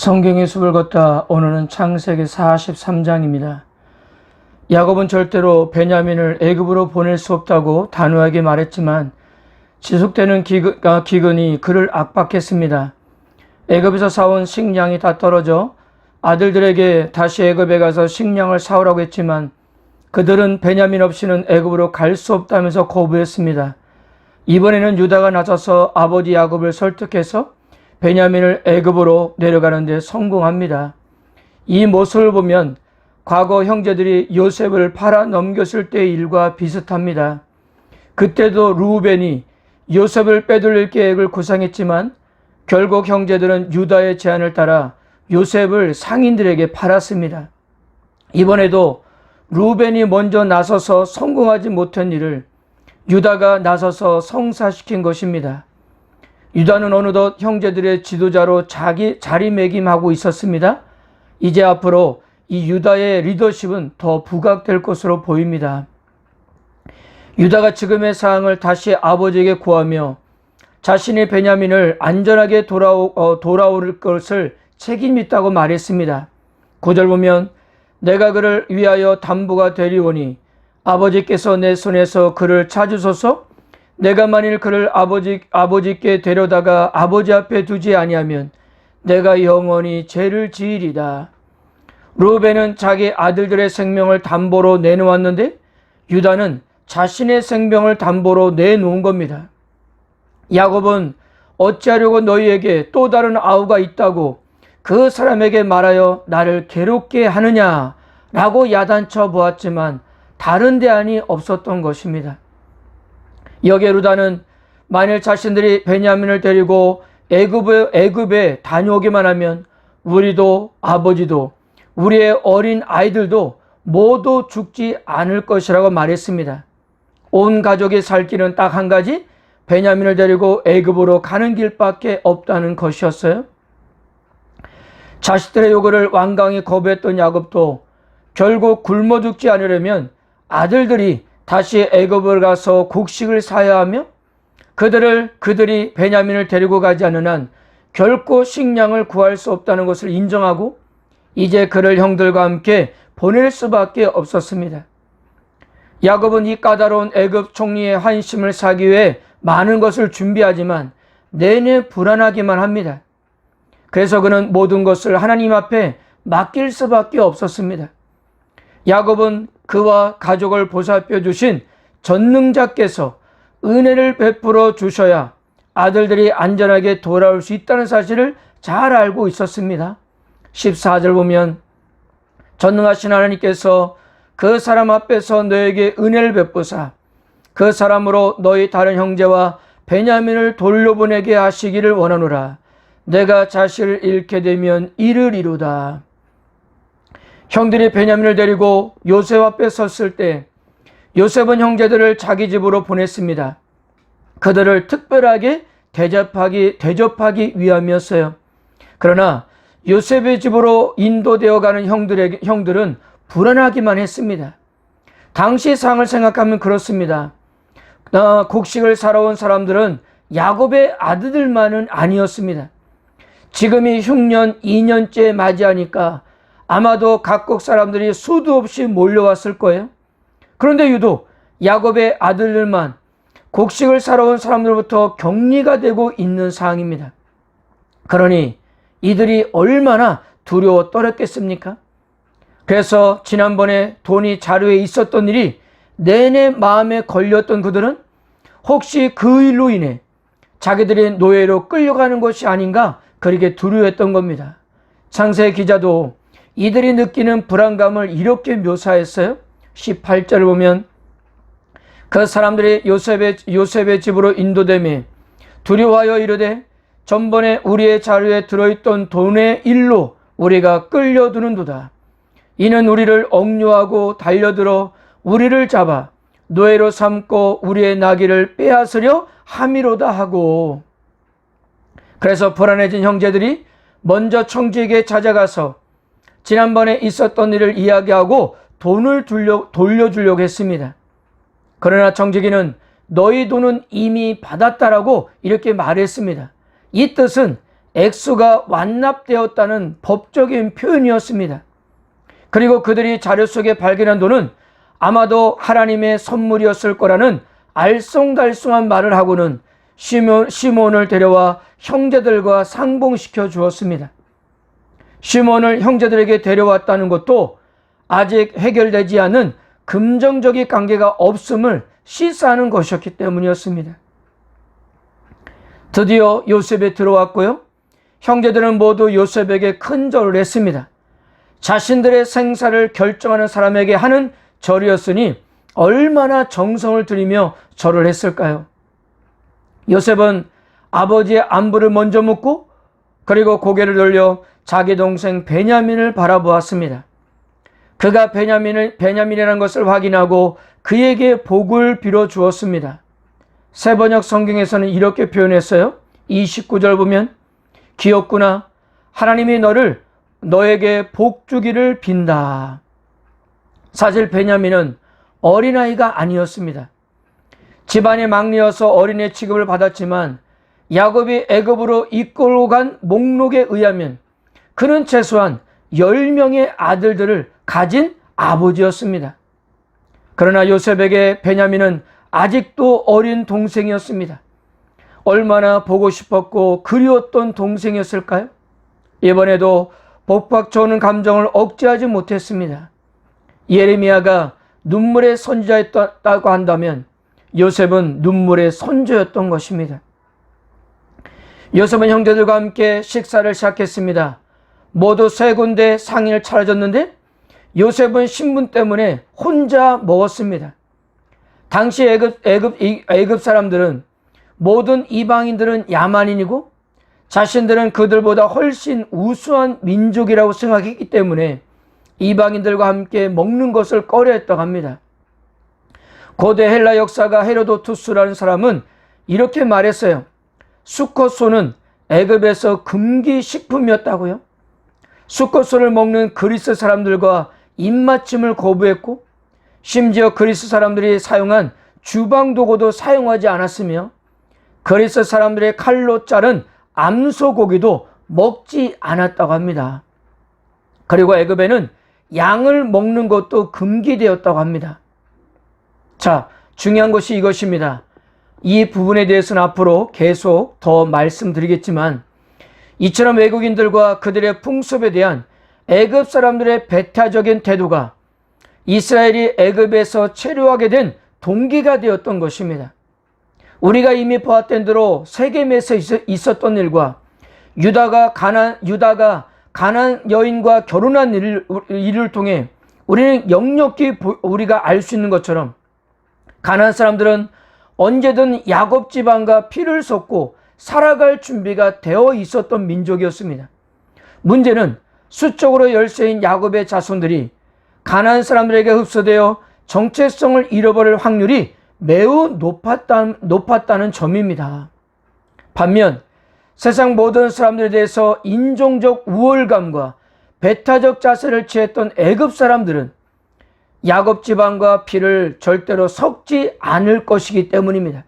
성경의 숲을 걷다. 오늘은 창세기 43장입니다. 야곱은 절대로 베냐민을 애굽으로 보낼 수 없다고 단호하게 말했지만 지속되는 기근이 그를 압박했습니다. 애굽에서 사온 식량이 다 떨어져 아들들에게 다시 애굽에 가서 식량을 사오라고 했지만 그들은 베냐민 없이는 애굽으로 갈 수 없다면서 거부했습니다. 이번에는 유다가 나서서 아버지 야곱을 설득해서 베냐민을 애굽으로 내려가는 데 성공합니다. 이 모습을 보면 과거 형제들이 요셉을 팔아 넘겼을 때의 일과 비슷합니다. 그때도 르우벤이 요셉을 빼돌릴 계획을 구상했지만 결국 형제들은 유다의 제안을 따라 요셉을 상인들에게 팔았습니다. 이번에도 르우벤이 먼저 나서서 성공하지 못한 일을 유다가 나서서 성사시킨 것입니다. 유다는 어느덧 형제들의 지도자로 자리매김하고 있었습니다. 이제 앞으로 이 유다의 리더십은 더 부각될 것으로 보입니다. 유다가 지금의 상황을 다시 아버지에게 구하며 자신의 베냐민을 안전하게 돌아올 것을 책임있다고 말했습니다. 9절 보면 내가 그를 위하여 담보가 되리오니 아버지께서 내 손에서 그를 찾으소서. 내가 만일 그를 아버지께 데려다가 아버지 앞에 두지 아니하면 내가 영원히 죄를 지으리다. 르우벤은 자기 아들들의 생명을 담보로 내놓았는데 유다는 자신의 생명을 담보로 내놓은 겁니다. 야곱은 어찌하려고 너희에게 또 다른 아우가 있다고 그 사람에게 말하여 나를 괴롭게 하느냐라고 야단쳐 보았지만 다른 대안이 없었던 것입니다. 여기에 루다는 만일 자신들이 베냐민을 데리고 애굽에 다녀오기만 하면 우리도 아버지도 우리의 어린 아이들도 모두 죽지 않을 것이라고 말했습니다. 온 가족이 살 길은 딱 한 가지, 베냐민을 데리고 애굽으로 가는 길밖에 없다는 것이었어요. 자식들의 요구를 완강히 거부했던 야곱도 결국 굶어 죽지 않으려면 아들들이 다시 애굽을 가서 곡식을 사야 하며 그들이 베냐민을 데리고 가지 않는 한 결코 식량을 구할 수 없다는 것을 인정하고 이제 그를 형들과 함께 보낼 수밖에 없었습니다. 야곱은 이 까다로운 애굽 총리의 환심을 사기 위해 많은 것을 준비하지만 내내 불안하기만 합니다. 그래서 그는 모든 것을 하나님 앞에 맡길 수밖에 없었습니다. 야곱은 그와 가족을 보살펴 주신 전능자께서 은혜를 베풀어 주셔야 아들들이 안전하게 돌아올 수 있다는 사실을 잘 알고 있었습니다. 14절 보면 전능하신 하나님께서 그 사람 앞에서 너에게 은혜를 베푸사 그 사람으로 너희 다른 형제와 베냐민을 돌려보내게 하시기를 원하노라. 내가 자식을 잃게 되면 이를 이루다. 형들이 베냐민을 데리고 요셉 앞에 섰을 때 요셉은 형제들을 자기 집으로 보냈습니다. 그들을 특별하게 대접하기 위함이었어요. 그러나 요셉의 집으로 인도되어 가는 형들은 불안하기만 했습니다. 당시 상황을 생각하면 그렇습니다. 곡식을 사러 온 사람들은 야곱의 아들들만은 아니었습니다. 지금이 흉년 2년째 맞이하니까 아마도 각국 사람들이 수도 없이 몰려왔을 거예요. 그런데 유독 야곱의 아들들만 곡식을 사러 온 사람들로부터 격리가 되고 있는 상황입니다. 그러니 이들이 얼마나 두려워 떨었겠습니까? 그래서 지난번에 돈이 자루에 있었던 일이 내내 마음에 걸렸던 그들은 혹시 그 일로 인해 자기들이 노예로 끌려가는 것이 아닌가 그렇게 두려워했던 겁니다. 창세 기자도 이들이 느끼는 불안감을 이렇게 묘사했어요. 18절을 보면 그 사람들이 요셉의 집으로 인도되며 두려워하여 이르되 전번에 우리의 자루에 들어있던 돈의 일로 우리가 끌려드는도다. 이는 우리를 억류하고 달려들어 우리를 잡아 노예로 삼고 우리의 나귀를 빼앗으려 함이로다 하고. 그래서 불안해진 형제들이 먼저 청지에게 찾아가서 지난번에 있었던 일을 이야기하고 돈을 돌려주려고 했습니다. 그러나 청지기는 너희 돈은 이미 받았다라고 이렇게 말했습니다. 이 뜻은 액수가 완납되었다는 법적인 표현이었습니다. 그리고 그들이 자료 속에 발견한 돈은 아마도 하나님의 선물이었을 거라는 알쏭달쏭한 말을 하고는 시몬을 데려와 형제들과 상봉시켜 주었습니다. 시몬을 형제들에게 데려왔다는 것도 아직 해결되지 않은 금전적인 관계가 없음을 시사하는 것이었기 때문이었습니다. 드디어 요셉이 들어왔고요. 형제들은 모두 요셉에게 큰 절을 했습니다. 자신들의 생사를 결정하는 사람에게 하는 절이었으니 얼마나 정성을 들이며 절을 했을까요? 요셉은 아버지의 안부를 먼저 묻고 그리고 고개를 돌려 자기 동생 베냐민을 바라보았습니다. 그가 베냐민이라는 것을 확인하고 그에게 복을 빌어 주었습니다. 세번역 성경에서는 이렇게 표현했어요. 29절 보면 귀엽구나. 하나님이 너에게 복 주기를 빈다. 사실 베냐민은 어린아이가 아니었습니다. 집안의 막내여서 어린애 취급을 받았지만 야곱이 애굽으로 이끌고 간 목록에 의하면 그는 최소한 10명의 아들들을 가진 아버지였습니다. 그러나 요셉에게 베냐민은 아직도 어린 동생이었습니다. 얼마나 보고 싶었고 그리웠던 동생이었을까요? 이번에도 복박 좋은 감정을 억제하지 못했습니다. 예레미야가 눈물의 선지자였다고 한다면 요셉은 눈물의 선조였던 것입니다. 요셉은 형제들과 함께 식사를 시작했습니다. 모두 3군데 상인을 차려줬는데 요셉은 신분 때문에 혼자 먹었습니다. 당시 애굽 사람들은 모든 이방인들은 야만인이고 자신들은 그들보다 훨씬 우수한 민족이라고 생각했기 때문에 이방인들과 함께 먹는 것을 꺼려했다고 합니다. 고대 헬라 역사가 헤로도투스라는 사람은 이렇게 말했어요. 수컷소는 애굽에서 금기 식품이었다고요. 수컷소를 먹는 그리스 사람들과 입맞춤을 거부했고 심지어 그리스 사람들이 사용한 주방도구도 사용하지 않았으며 그리스 사람들의 칼로 자른 암소고기도 먹지 않았다고 합니다. 그리고 애굽에는 양을 먹는 것도 금기되었다고 합니다. 자, 중요한 것이 이것입니다. 이 부분에 대해서는 앞으로 계속 더 말씀드리겠지만 이처럼 외국인들과 그들의 풍습에 대한 애굽 사람들의 배타적인 태도가 이스라엘이 애굽에서 체류하게 된 동기가 되었던 것입니다. 우리가 이미 보았던 대로 세겜에서 있었던 일과 유다가 가나안 여인과 결혼한 일을 통해 우리는 역력히 우리가 알 수 있는 것처럼 가나안 사람들은 언제든 야곱 지방과 피를 섞고 살아갈 준비가 되어 있었던 민족이었습니다. 문제는 수적으로 열세인 야곱의 자손들이 가나안 사람들에게 흡수되어 정체성을 잃어버릴 확률이 매우 높았다는 점입니다. 반면 세상 모든 사람들에 대해서 인종적 우월감과 배타적 자세를 취했던 애굽 사람들은 야곱 지방과 피를 절대로 섞지 않을 것이기 때문입니다.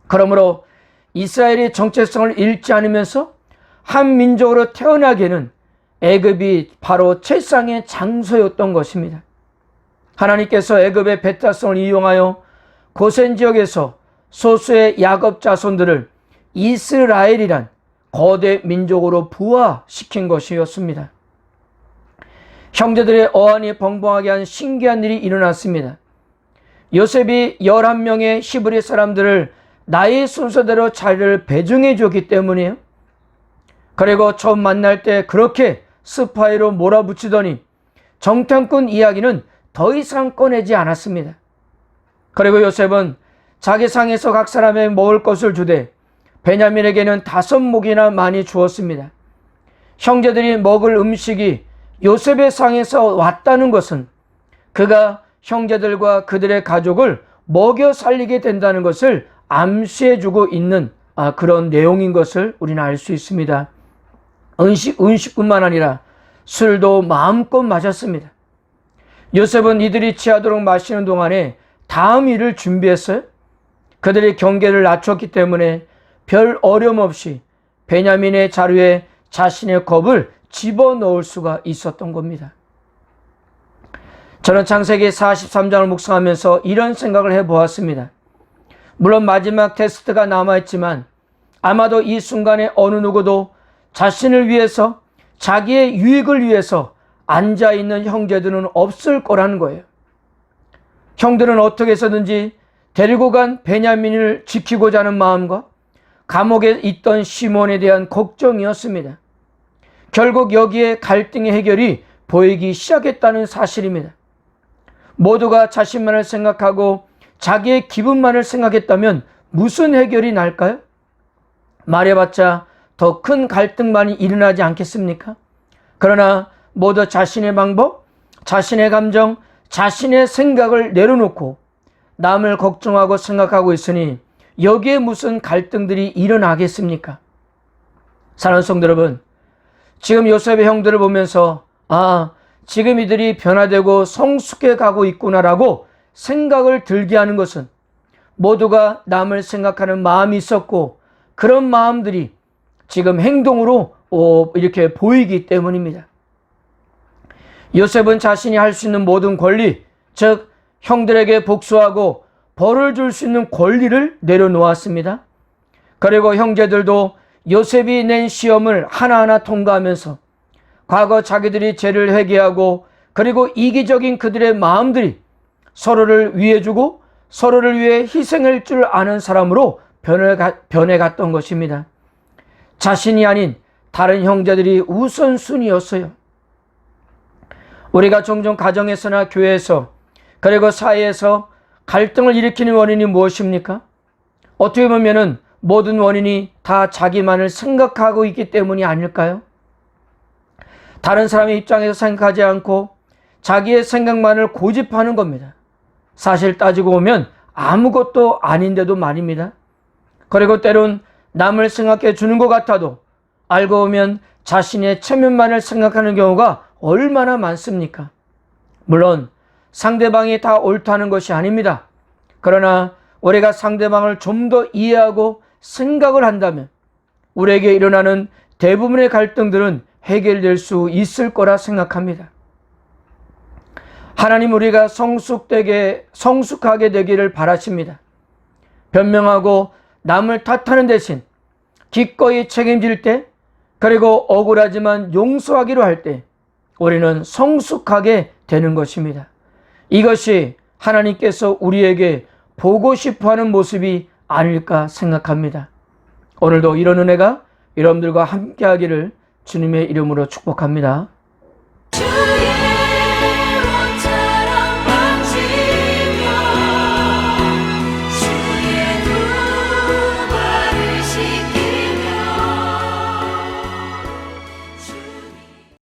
그러므로 이스라엘이 정체성을 잃지 않으면서 한 민족으로 태어나기에는 애굽이 바로 최상의 장소였던 것입니다. 하나님께서 애굽의 배타성을 이용하여 고센 지역에서 소수의 야곱 자손들을 이스라엘이란 거대 민족으로 부화시킨 것이었습니다. 형제들의 어안이 벙벙하게 한 신기한 일이 일어났습니다. 요셉이 11명의 히브리 사람들을 나이 순서대로 자리를 배정해 줬기 때문이에요. 그리고 처음 만날 때 그렇게 스파이로 몰아붙이더니 정탐꾼 이야기는 더 이상 꺼내지 않았습니다. 그리고 요셉은 자기 상에서 각 사람에게 먹을 것을 주되 베냐민에게는 5목이나 많이 주었습니다. 형제들이 먹을 음식이 요셉의 상에서 왔다는 것은 그가 형제들과 그들의 가족을 먹여 살리게 된다는 것을 암시해주고 있는 그런 내용인 것을 우리는 알 수 있습니다. 음식뿐만 아니라 술도 마음껏 마셨습니다. 요셉은 이들이 취하도록 마시는 동안에 다음 일을 준비했어요. 그들이 경계를 낮췄기 때문에 별 어려움 없이 베냐민의 자루에 자신의 겁을 집어넣을 수가 있었던 겁니다. 저는 창세기 43장을 묵상하면서 이런 생각을 해보았습니다. 물론 마지막 테스트가 남아있지만 아마도 이 순간에 어느 누구도 자신을 위해서, 자기의 유익을 위해서 앉아있는 형제들은 없을 거라는 거예요. 형들은 어떻게 해서든지 데리고 간 베냐민을 지키고자 하는 마음과 감옥에 있던 시몬에 대한 걱정이었습니다. 결국 여기에 갈등의 해결이 보이기 시작했다는 사실입니다. 모두가 자신만을 생각하고 자기의 기분만을 생각했다면 무슨 해결이 날까요? 말해봤자 더 큰 갈등만이 일어나지 않겠습니까? 그러나 모두 자신의 방법, 자신의 감정, 자신의 생각을 내려놓고 남을 걱정하고 생각하고 있으니 여기에 무슨 갈등들이 일어나겠습니까? 사랑하는 성도 여러분, 지금 요셉의 형들을 보면서 지금 이들이 변화되고 성숙해 가고 있구나라고 생각을 들게 하는 것은 모두가 남을 생각하는 마음이 있었고 그런 마음들이 지금 행동으로 이렇게 보이기 때문입니다. 요셉은 자신이 할 수 있는 모든 권리, 즉 형들에게 복수하고 벌을 줄 수 있는 권리를 내려놓았습니다. 그리고 형제들도 요셉이 낸 시험을 하나하나 통과하면서 과거 자기들이 죄를 회개하고 그리고 이기적인 그들의 마음들이 서로를 위해주고 서로를 위해 희생할 줄 아는 사람으로 변해갔던 것입니다. 자신이 아닌 다른 형제들이 우선순위였어요. 우리가 종종 가정에서나 교회에서 그리고 사회에서 갈등을 일으키는 원인이 무엇입니까? 어떻게 보면은 모든 원인이 다 자기만을 생각하고 있기 때문이 아닐까요? 다른 사람의 입장에서 생각하지 않고 자기의 생각만을 고집하는 겁니다. 사실 따지고 보면 아무것도 아닌데도 말입니다. 그리고 때론 남을 생각해 주는 것 같아도 알고 보면 자신의 체면만을 생각하는 경우가 얼마나 많습니까? 물론 상대방이 다 옳다는 것이 아닙니다. 그러나 우리가 상대방을 좀 더 이해하고 생각을 한다면 우리에게 일어나는 대부분의 갈등들은 해결될 수 있을 거라 생각합니다. 하나님 우리가 성숙하게 되기를 바라십니다. 변명하고 남을 탓하는 대신 기꺼이 책임질 때, 그리고 억울하지만 용서하기로 할 때 우리는 성숙하게 되는 것입니다. 이것이 하나님께서 우리에게 보고 싶어하는 모습이 아닐까 생각합니다. 오늘도 이런 은혜가 여러분들과 함께하기를 주님의 이름으로 축복합니다.